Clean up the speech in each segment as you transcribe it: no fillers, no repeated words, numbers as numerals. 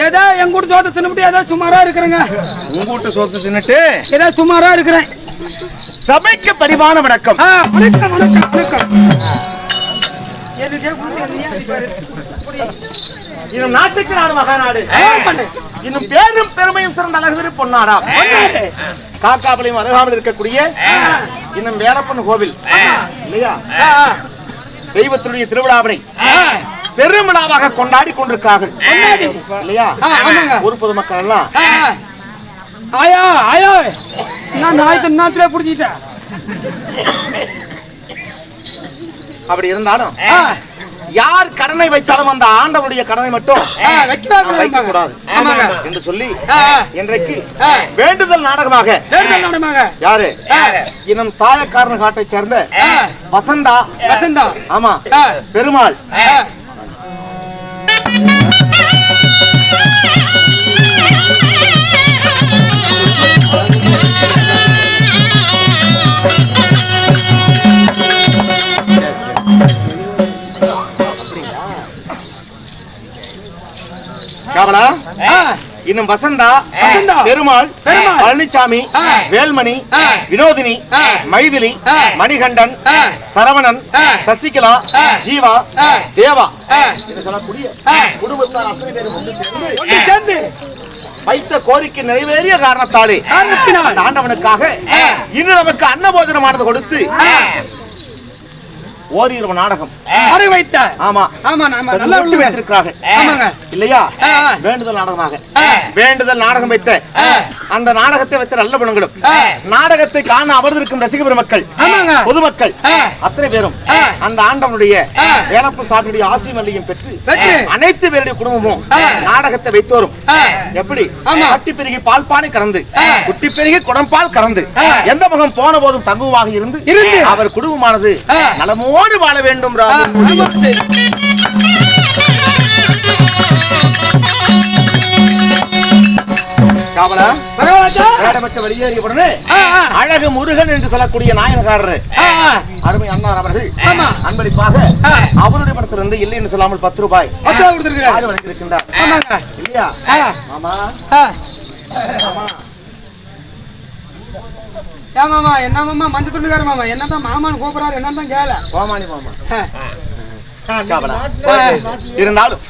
ஏதோ எங்க வீட்டு சோத்தை தின்னுட்டு ஏதோ சுமாரா இருக்கிறேங்க. உங்க வீட்டு சோத்தை தின்னுட்டு ஏதோ சுமாரா இருக்கிறேன். சபைக்கு பரிவான வணக்கம். வணக்கம் வணக்கம் வணக்கம். இன்னும் நாட்டுக்கு நாடு மகாநாடு, இன்னும் பேரும் பெருமையும் சிறந்த அழகு பொன்னாடா காக்காபலையும் அருகாமல் இருக்கக்கூடிய இன்னும் வேலப்பன் கோவில் இல்லையா, தெய்வத்தினுடைய திருவிழாவினை பெருமிழாவாக கொண்டாடி கொண்டிருக்கிறார்கள் இல்லையா. ஒரு பொதுமக்கள் எல்லாம் ஆயா ஆயா நான் நாயத்தின் நாட்டிலே புடிச்சிட்டேன். அப்படி இருந்தாலும் யார் கடனை வைத்தாலும் அந்த ஆண்டவருடைய கடனை மட்டும் வைக்க கூடாது என்று சொல்லி இன்றைக்கு வேண்டுதல் நாடகமாக யாரு இன்னும் சாயக்காரன் காட்டை சேர்ந்த வசந்தா வசந்தா ஆமா பெருமாள் காவலா இன்னும் வசந்தா பெருமாள் பழனிசாமி வேல்மணி வினோதினி மைதிலி மணிகண்டன் சரவணன் சசிகலா ஜீவா தேவா சொல்லக்கூடிய குடும்பத்தார் அத்தனை பேரும் ஒன்று சேர்ந்து வைத்த கோரிக்கை நிறைவேறிய காரணத்தாலே ஆண்டவனுக்காக இன்னும் நமக்கு அன்னபோஜனமானது கொடுத்து ஓரிரவு நாடகம் வைத்த ஆமா ஆமா நல்லா வைத்திருக்கிறாங்க இல்லையா. வேண்டுதல் நாடகமாக வேண்டுதல் நாடகம் வைத்த அந்த நாடகத்தை வைத்த நல்ல குணங்களும் நாடகத்தை காண அமர்ந்திருக்கும் ரசிக பெருமக்கள் பொதுமக்கள் அத்தனை பேரும் அந்த ஆண்டவனுடைய வேலப்பு சாமியுடைய ஆசி மல்லியும் பெற்று அனைத்து பேருடைய குடும்பமும் நாடகத்தை வைத்தோரும் எப்படி கட்டி பெருகி பால் பானை கறந்து குட்டி பெருகி குடம்பால் கறந்து எந்த முகம் போன போதும் தங்குவாக இருந்து அவர் குடும்பமானது நலமோடு வாழ வேண்டும். வெளியேறிய அழகு முருகன் என்று சொல்லக்கூடிய நாயனகாரர் அருமை அண்ணார் அவர்கள் அன்பளிப்பாக அவருடைய படத்திலிருந்து இல்லை என்று சொல்லாமல் 10 ரூபாய் இருக்கின்றார் இல்லையா. மாமா என்ன மாமா மஞ்சள் துண்டுக்கார மாமா என்னதான் மாமான்னு கூப்பிடாரு என்னதான் கேள கோமாளி மாமா காவலா. இருந்தாலும்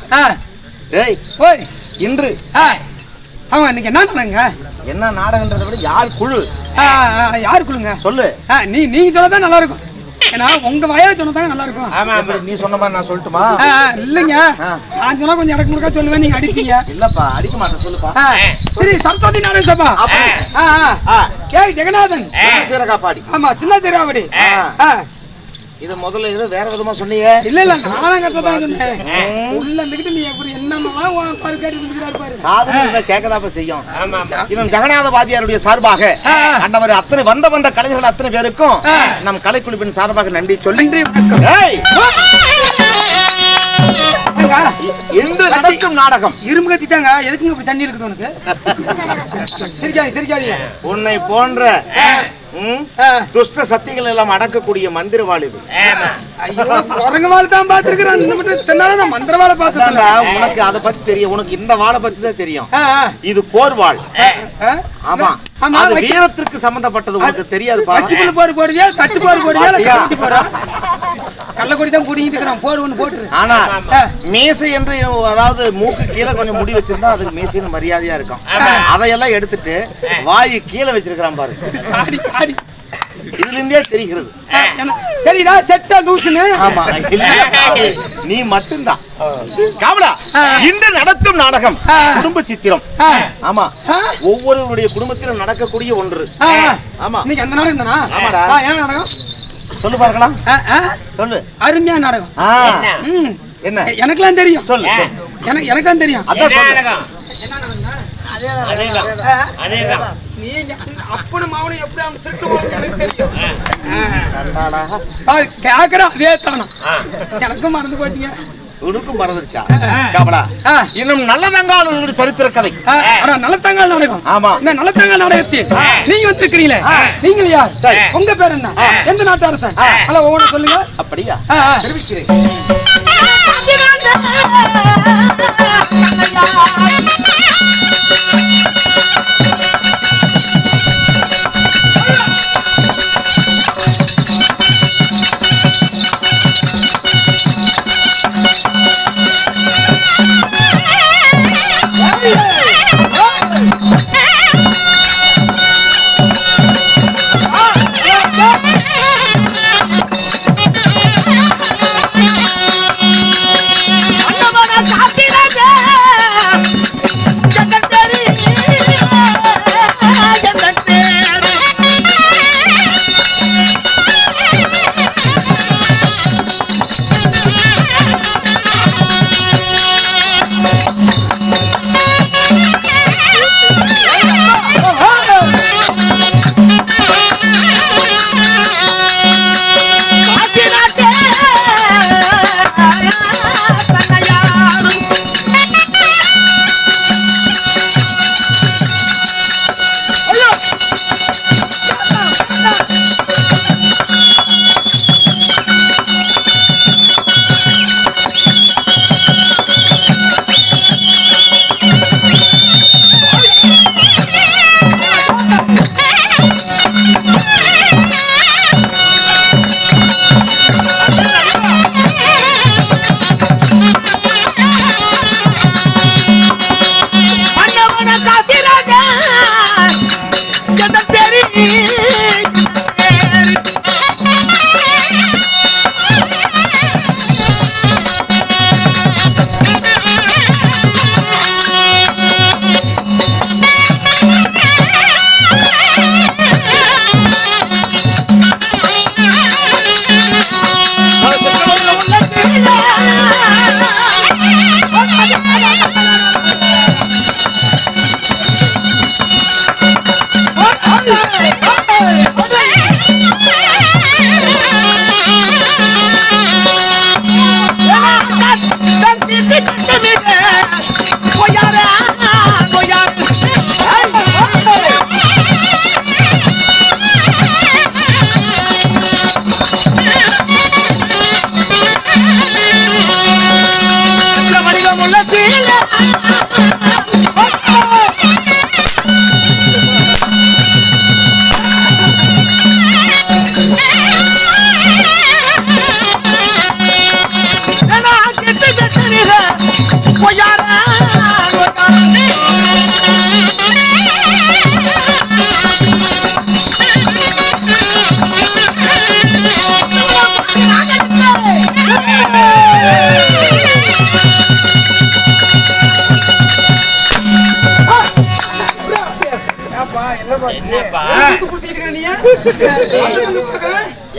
ஏய் ஓய் இன்று ஆமா இன்னைக்கு என்ன நாடகங்க? என்ன நாடகன்றதை விட யார் குழு யார் குழுங்க சொல்லு. நீங்க சொல்லதான் நல்லா இருக்கும். ஏன்னா உங்க வாயால சொன்னதாங்க நல்லா இருக்கும். நீ சொன்ன மாதிரி நான் சொல்லட்டுமா? இல்லைங்க நான் சொன்னா கொஞ்சம் இடக்கு முழுக்கா சொல்லுவேன், நீங்க அடிப்பீங்க. இல்லப்பா அடிக்க மாட்டேன், சொல்லுப்பா. சரி சரஸ்வதி நாடக சபா கே ஜெகநாதன் சீரகாப்பாடி. ஆமா சின்ன சீரகாப்பாடி. இது முதல்ல ஏதோ வேற விதமா சொன்னீங்க. இல்ல இல்ல நானும் கரெக்டாதான் சொன்னேன். உள்ள இருந்துகிட்டு நீ எப்படி என்னமா பாரு கேட்டு இருக்கிறாரு பாரு. காதுல கேட்கதாப்ப செய்யும். இவன் ஜெகநாத வாத்தியாருடைய சார்பாக அண்டவர் அத்தனை வந்த கலைஞர்கள் அத்தனை பேருக்கும் நம் கலைக்குழுவின் சார்பாக நன்றி சொல்லி இன்று நடக்கும் நாடகம் இரும்பு கத்திட்டாங்க. எதுக்குங்க இப்படி தண்ணி இருக்குது உனக்கு? சிரிக்காதீங்க. உன்னை போன்ற துஷ்ட சக்திகள் எல்லாம் அடக்கக்கூடிய மந்திரவாள் இது. குரங்கு வாழை தான் பார்த்திருக்கிறேன், மந்திரவாளை பார்த்துட்டா. உனக்கு அதை பத்தி தெரியும், உனக்கு இந்த வாழை பத்தி தான் தெரியும். இது போர் வாழ். ஆமா அது வீரத்திற்கு சம்பந்தப்பட்டது, உனக்கு தெரியாதுப்பா. போர் போடுவியா, கட்டு போர் போடுவியா, கள்ளக்கொடி தான் குடிக்கிட்டு இருக்கிறான். போர் ஒண்ணு போட்டு. ஆனா மீசை என்று அதாவது மூக்கு கீழே கொஞ்சம் முடி வச்சிருந்தா அதுக்கு மீசைன்னு மரியாதையா இருக்கும். அதையெல்லாம் எடுத்துட்டு வாயு கீழே வச்சிருக்கிறான் பாரு. இதுல இருந்தே தெரிகிறது. தெரியுதா செட்டா லூசுன்னு? ஆமா நீ மட்டும்தான் காவலா. இன்று நடத்தும் நாடகம் குடும்ப சித்திரம். ஆமா ஒவ்வொருவருடைய குடும்பத்திலும் நடக்கக்கூடிய ஒன்று. ஆமா நீங்க அந்த நாடகம் தானா? ஆமாடா. ஏன் நாடகம் சொல்லு பார்க்கலாம். சொல்லு. அருமையா நாடகம். என்ன? எனக்கெல்லாம் தெரியும். சொல்லு. எனக்கெல்லாம் தெரியும். அப்பனும் மாவனும் எப்படி அவன் திருட்டு எனக்கு தெரியும். கேக்குறா அதே தானா எனக்கும் மறந்து போச்சுங்க. உனக்கும் மறந்துருச்சா காவலா? இன்னும் நல்லதங்கால் சரித்திர கதை. நல்லதங்கால் நாடகம். ஆமா இந்த நல்லதங்கால் நாடகத்தில் நீங்க வந்திருக்கிறீங்களே, நீங்க யார்? உங்க பேர் என்ன? எந்த நாட்டு அரசன்? அல்ல ஒவ்வொரு சொல்லுங்க. அப்படியா? தெரிவிக்கிறேன்.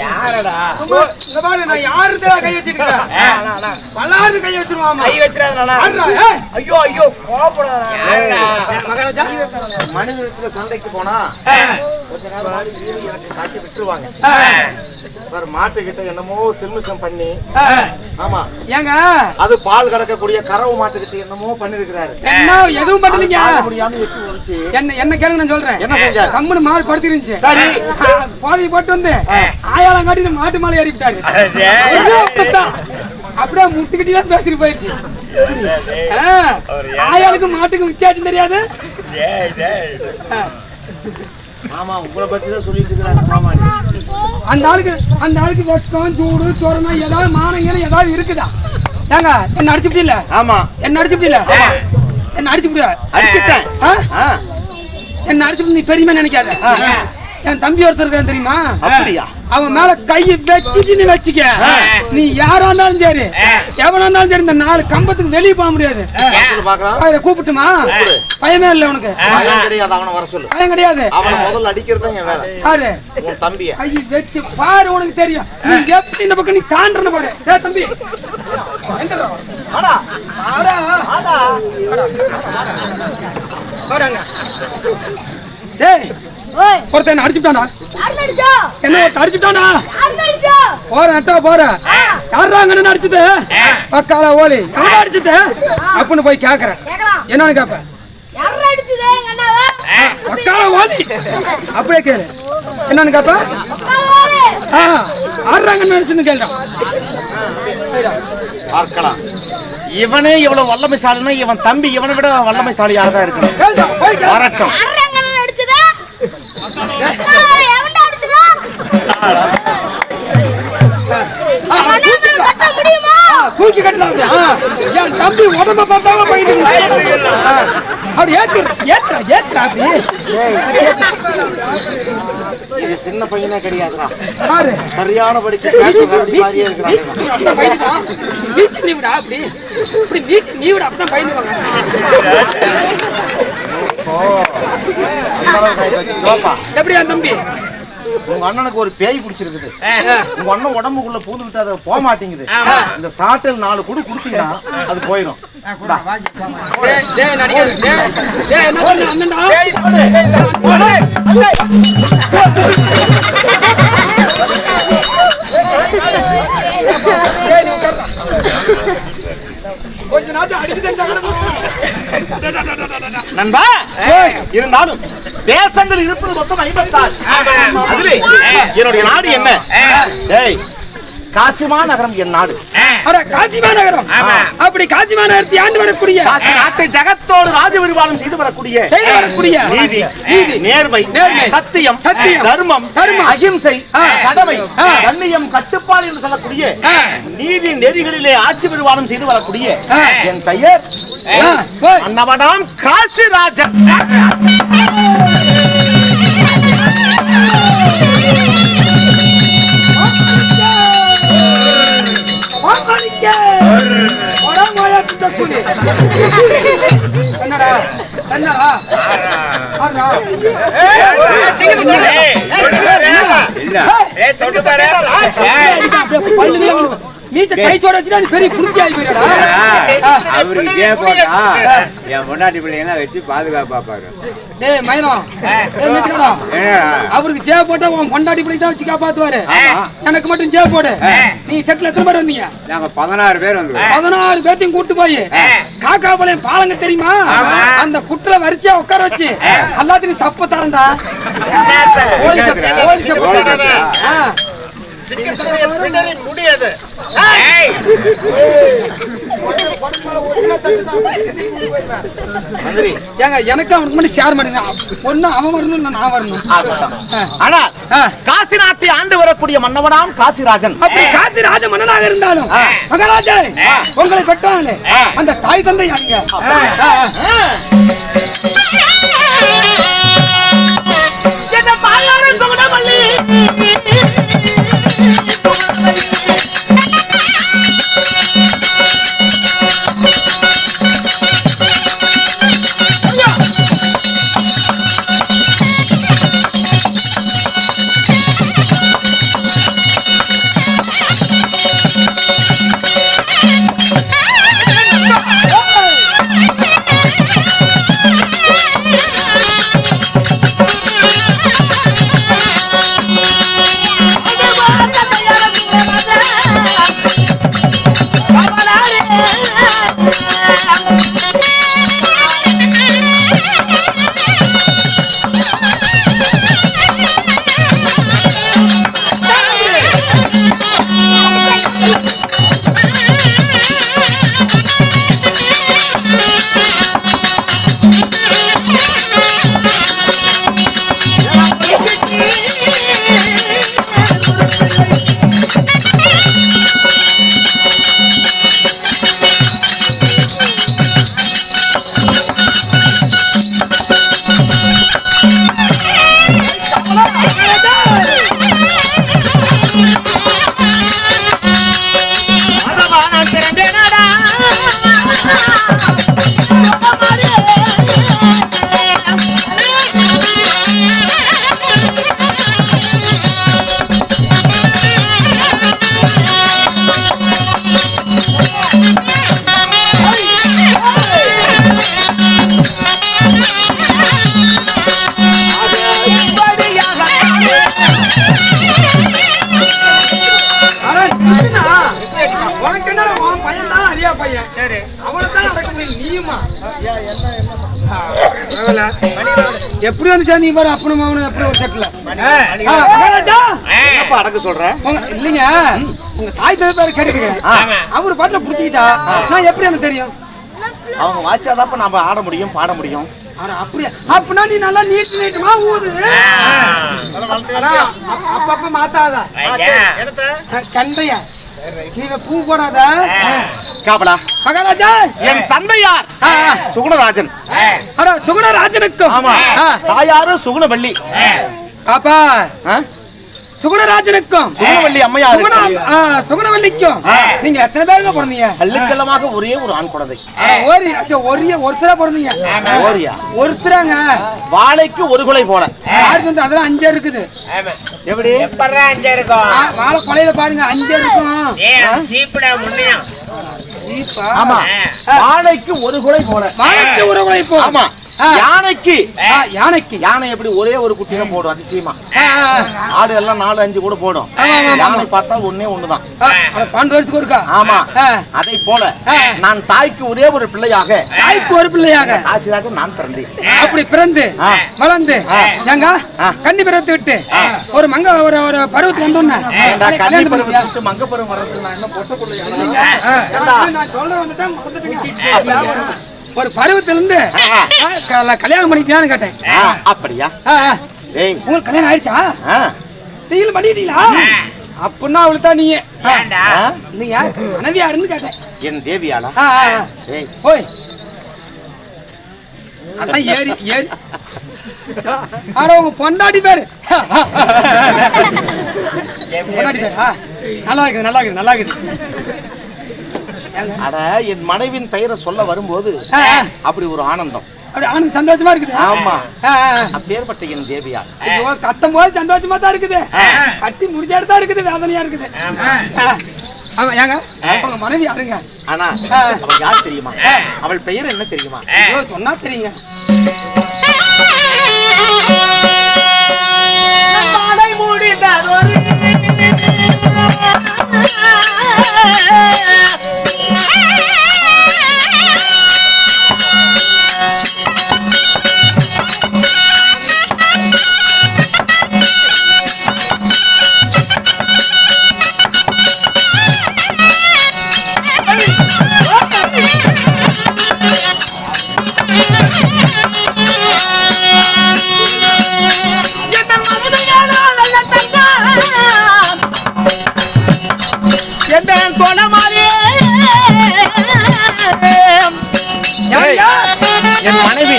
யாரடா நான் யாருதா கை வச்சிருக்கேன் பல்லாறு கை வச்சிருவாமா கை வச்சிராதடா ஐயோ ஐயோ கோபப்படாதடா மனிதத்துல சண்டைக்கு போனா கொஞ்ச நேரம் காட்டி விட்டுருவாங்க. மாட்டுக்கிட்ட என்னமோ சில்மிஷம் பண்ணி ஆமா ஏங்க அது பால் கறக்கக்கூடிய கறவு மாட்டுக்கிட்ட என்னமோ பண்ணிருக்கிறாரு. என்ன எதுவும் பண்ணலீங்க முடியாம எட்டி உரிச்சு என்ன கேளுங்க நான் சொல்றேன். என்ன செஞ்சாரு? கம்முனு மாடு படுத்திருந்துச்சு. சரி போதை போட்டு வந்து ஆயாலம் காட்டி மாட்டு மேலே ஏறி விட்டாரு. அப்படியே முட்டுக்கிட்டே பேசிட்டு போயிடுச்சு. ஆயாளுக்கு மாட்டுக்கு வித்தியாசம் தெரியாது. ஆமா உங்களை பத்தி தான் சொல்லிட்டு இருக்கிறாரு. அந்த ஆளுக்கு வெக்கம் சூடு சோறுனா ஏதாவது மானங்க ஏதாவது இருக்குதா? ஏங்க என்ன அடிச்சுட்டு இல்ல? ஆமா என்ன அடிச்சுட்டு இல்ல? என்ன அடிச்சு விடு அடிச்சுட்டேன். என்ன அடிச்சுட்டு நீ பெரியமா நினைக்காத. என் தம்பி ஒருத்தர் இருக்கான் தெரியுமா? அப்படியா? அவன் மேல கையை வச்சுட்டு நீ வச்சுக்க. நீ யாரா இருந்தாலும் சரி எவனா இருந்தாலும் சரி இந்த 4 கம்பத்துக்கு வெளியே போக முடியாது. கூப்பிட்டுமா? பயமே இல்ல உனக்கு? அவனை வர சொல்லு. பயம் கிடையாது. அவனை முதல்ல அடிக்கிறது என் வேலை. யாரு? உன் தம்பிய கையை வச்சு பாரு உனக்கு தெரியும். நீ எப்படி இந்த பக்கம் நீ தாண்டறன பாரு. ஏ தம்பி எங்கடா? வாடா வாடா வாடா வாடாங்க. டேய் ஓய் ஒருத்தன் அடிச்சிட்டானா? அடிச்சா என்ன அடிச்சிட்டானா? அடிச்சா போற யாராங்க என்ன அடிச்சது? பக்கால ஓலி என்ன அடிச்சது அப்பன்னு போய் கேக்குறேன். என்னன்னு கேப்ப? யாரா அடிச்சது எங்க அண்ணாவா? பக்கால ஓலி அப்படியே கேளு. என்னன்னு கேப்ப? பக்கால ஓலி யாராங்க என்ன அடிச்சதுன்னு கேளுடா. பார்க்கலாம். இவனே இவ்வளவு வல்லமைசாலினா இவன் தம்பி இவனை விட வல்லமைசாலியாக தான் இருக்கணும். வரட்டும். தூக்கி கட்டலாம். என் தம்பி உடம்ப பார்த்தாலும் பயந்து அப்படி ஏத்துறா அப்படி. இது சின்ன பையனே கிடையாதுடா. பாரு சரியான படிச்சு நீ விடா அப்படி இப்படி நீ விட அப்பதான் பயந்துவாங்க. எப்படியா தம்பி? உங்க அண்ணனுக்கு ஒரு பேய் பிடிச்சிருக்குது. உங்க அண்ணன் உடம்புக்குள்ள பூந்துக்கிட்டு அதை போக மாட்டேங்குது. இந்த சாட்டில் 4 குடி குடிச்சீங்கன்னா அது போயிடும். நண்பா இருந்தாலும் தேசங்கள் இருப்பது மொத்தம் 56. அதுவே என்னுடைய நாடு என்ன? காசிமா நகரம் என் நாடு. காசிமா நகரம்? அப்படி காசிமா நகரத்தை ஆண்டு வரக்கூடிய நாட்டை ஜகத்தோடு ராஜ பரிபாலனம் செய்து வரக்கூடிய நீதி நேர்மை சத்தியம் தர்மம் அகிம்சை கடமை கண்ணியம் கட்டுப்பாடு என்று சொல்லக்கூடிய நீதி நெறிகளிலே ஆட்சி பரிபாலனம் செய்து வரக்கூடிய என் பெயர் அன்னவனாம் காசிராஜன். கைச்சோட பெரிய புரிஞ்சு ஆகி போயிடா. என் பொண்டாட்டி பிள்ளைங்க வச்சு பாதுகாப்பா பாரு. அவருக்கு ஜே போட்டா உன் பொண்டாட்டி பிள்ளை தான் வச்சு காப்பாத்துவாரு. எனக்கு மட்டும் ஜே போடு. நீ செட்ல எத்தனை பேர் வந்தீங்க? நாங்க 16 பேர் வந்து 16 பேர்த்தையும் கூட்டு போய் காக்காபாளையம் பாலங்க தெரியுமா? அந்த குட்டுல வரிசையா உட்கார வச்சு எல்லாத்துக்கும் சப்ப தரண்டா. முடியாது. எனக்கு அவனுக்கு மட்டும் ஷேர் பண்ணுங்க. ஒண்ணு அவன் வரணும் நான் வரணும். ஆனா காசி நாட்டை ஆண்டு வரக்கூடிய மன்னவனாம் காசிராஜன். அப்படி காசிராஜ மன்னனாக இருந்தாலும் மகாராஜா உங்களை பெற்றாங்களே அந்த தாய் தந்தை யாருங்க? எப்படி வந்து நீ பாரு அப்பனும் மாவனும் எப்படி ஒரு செட்ல அடக்க சொல்றேன் இல்லைங்க உங்க தாய் தந்தை கேட்டுக்கிறேன் அவரு பாட்டுல புடிச்சுக்கிட்டா நான் எப்படி எனக்கு தெரியும் அவங்க வாச்சாதான் நாம ஆட முடியும் பாட முடியும் அப்படியா அப்படின்னா நீ நல்லா நீட்டுமா ஊது அப்பப்ப மாத்தாத கண்டையா நீங்க பூ போடாத காபலா மகாராஜா என் தந்தையார் சுகுணராஜன் சுகுணராஜனுக்கும் தாயாரு சுகுணவள்ளி பாப்பா சுகுணராஜனுக்கும் சுகுணவள்ளி அம்மையார் சுகுணவள்ளிக்கும் நீங்க எத்தனை பேருங்க பிறந்தீங்க அள்ளிச்செல்லமாக ஒரே ஒரு ஆண் குழந்தை ஒருத்தரா பிறந்தீங்க ஒருத்தராங்க வாழைக்கு ஒரு குலை போல யாருக்கு வந்து அதெல்லாம் 5 இருக்குது எப்படி 5 இருக்கும் வாழை கொலையில பாருங்க 5 இருக்கும் சீப்புடா முன்னையும் ஆமா வாழைக்கு ஒரு குலை போல வாழைக்கு ஒரு குலை போல ஆமா யானைக்கு யானை எப்படி ஒரே ஒரு குட்டி தான் போடும் அதிசயமா ஆடு எல்லாம் 4-5 கூட போடும் யானை பார்த்தா ஒண்ணுதான் 12 வருஷத்துக்கு ஒருக்கா ஆமா அதை போல நான் தாய்க்கு ஒரே ஒரு பிள்ளையாக ஆசிராக நான் பிறந்தேன் அப்படி பிறந்து வளர்ந்து ஏங்க கன்னி பிறத்து விட்டு ஒரு மங்க ஒரு பருவத்துக்கு வந்தோன்னா கன்னி பருவம் விட்டு மங்க பருவம் வர்றது நான் என்ன பொட்டக்குள்ள நான் சொல்ல வந்துட்டேன் மறந்துட்டேங்க ஒரு பருவத்துல இருந்து கல்யாணம் பண்ணிக்கலான்னு கேட்டேன் அப்படியா உங்களுக்கு கல்யாணம் ஆயிடுச்சா நீங்க பண்ணிட்டீங்களா அப்படின்னா அவளுக்கு தான் நீங்க இல்லையா மனைவி யாருன்னு கேட்டேன் என் தேவியாளா போய் அதான் ஏறி ஆனா உங்க பொண்டாடி பேரு பொண்டாடி பேரா நல்லா இருக்குது அட என் மனைவின் பெயரை சொல்ல வரும்போது அப்படி ஒரு ஆனந்தம் அப்படி ஆனந்தம் சந்தோஷமா இருக்குது ஆமா அப்பேற்பட்ட என் தேவியா ஐயோ கட்டும் போது சந்தோஷமா தான் இருக்குது கட்டி முடிச்சாடு தான் இருக்குது வேதனையா இருக்குது ஆமா ஏங்க உங்க மனைவி யாருங்க ஆனா அவள் யார் தெரியுமா அவள் பெயர் என்ன தெரியுமா ஐயோ சொன்னா தெரியுங்க என் மனைவி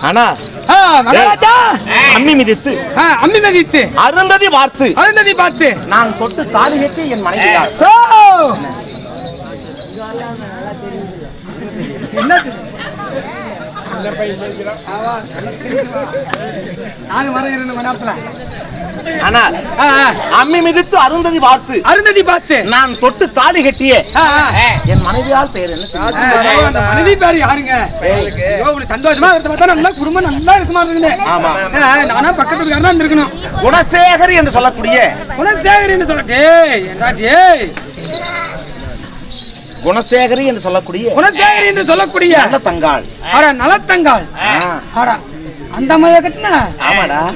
ஆனா மகாராஜா அம்மி மிதித்து அம்மி மிதித்து அருந்ததி பார்த்து நான் தொட்டு தாலி கட்டி என் மனைவி என்னது நானும் வர 2 மணி நேரத்துல. ஆனால் அம்மி மிதித்து அருந்ததி பார்த்து நான் தொட்டு தாலி கட்டிய என் மனைவியால் பெயர் என்ன? அந்த மனைவி பேர் யாருங்க? சந்தோஷமா இருக்கிறத பார்த்தா நல்லா குடும்பம் நல்லா இருக்குமா இருக்குது. ஆமா, நானா பக்கத்துல தான் இருக்கணும். குணசேகர் என்று சொல்லக்கூடிய குணசேகர் என்று சொல்லிட்டு குணசேகரி என்று சொல்லக்கூடிய நலத்தங்காள் அந்த மாதிரி கட்டின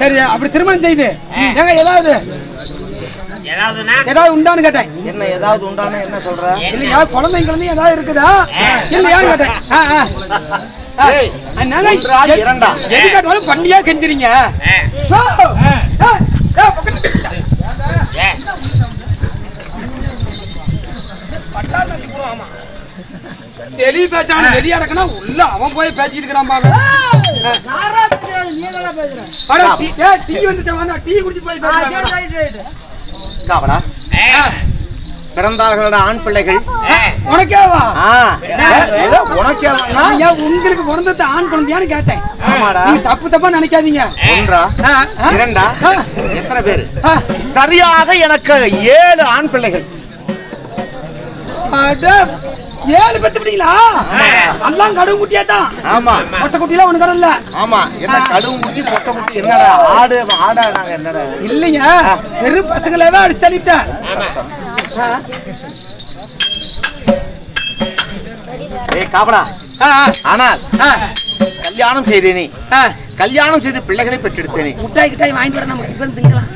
சரி அப்படி திருமணம் செய்து ஏங்க ஏதாவது உண்டான்னு கேட்டேன். என்ன ஏதாவது உண்டான என்ன சொல்ற? இல்லையா குழந்தைங்க ஏதாவது இருக்குதா இல்லையான்னு கேட்டேன். எது கேட்டாலும் பண்ணியா கெஞ்சிரீங்க. வெளியே பேசான வெளியே இருக்கனா உள்ள அவன் போய் பேசிட்டு இருக்கிறான் பாரு. டீ வந்து டீ குடிச்சு போய் காவலா பிறந்தார்களோட ஆண் பிள்ளைகள் உனக்கேவா? உனக்கேவா? உங்களுக்கு பிறந்தது ஆண் குழந்தையான்னு கேட்டேன். நீங்க தப்பா நினைக்காதீங்க. ஒன்றா இரண்டா எத்தனை பேரு? சரியாக எனக்கு 7 ஆண் பிள்ளைகள். 7 பெத்து விட்டீங்களா? எல்லாம் கடுவு குட்டியா தான். ஆமா, பொட்டை குட்டிலாம் ஒண்ணு கடல்ல. ஆமா, என்ன கடுவு குட்டி பொட்டை குட்டி என்னடா? ஆடா நாங்க என்னடா? இல்லைங்க, வெறும் பசங்களவே அடிச்சு தள்ளிட்டேன். ஏய் காபடா, ஆனால் கல்யாணம் செய்தேனே, கல்யாணம் செய்து பிள்ளைகளை பெற்றெடுத்தேனே. முட்டாய் கிட்டாய் வாங்கிட்டு வர நமக்கு இப்ப திங்கலாம்.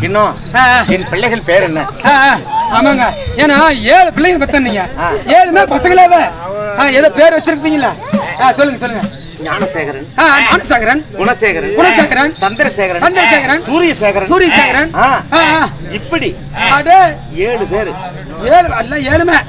இன்னும் என் பிள்ளைகள் பேர் என்ன? ஆமாங்க, ஏன்னா 7 பிள்ளைங்க பெத்தீங்க, 7மே பசங்களாவே ஏதோ பேர் வச்சிருக்கீங்களா? சொல்லுங்க. ஞானசேகரன், குணசேகரன், சந்திரசேகரன், சூரியசேகரன், இப்படி 7 பேரு. 7 அல்ல 7மே